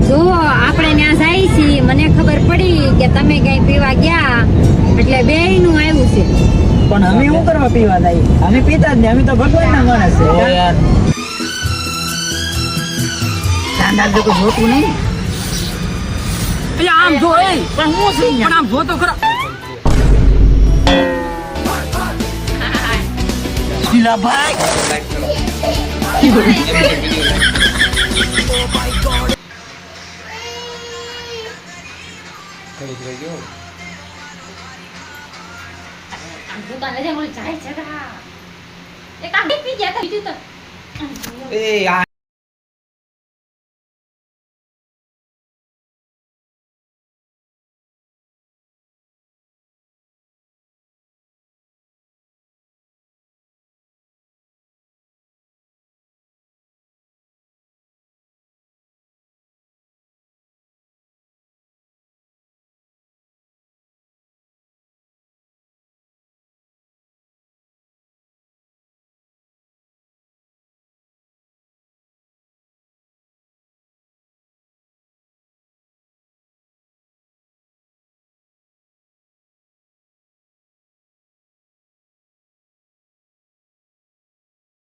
જો આપણે ત્યાં જાય છીએ, મને ખબર પડી કે તમે કઈ પીવા ગયા એટલે બેયનું આવ્યું છે. પણ અમે શું કરવા પીવા જાય? અમે પીતા જ નહીં, અમે તો ભગવાનના માણસ છે. યાર ચાંદા તો કોઈ જોતું નહીં. એટલે આમ જો એ પણ હું છું પણ આમ જો તો ખરા. શીલાભાઈ દુકાને જઈને જાય છે. એક આ પી ગયા તો બીજું તો એ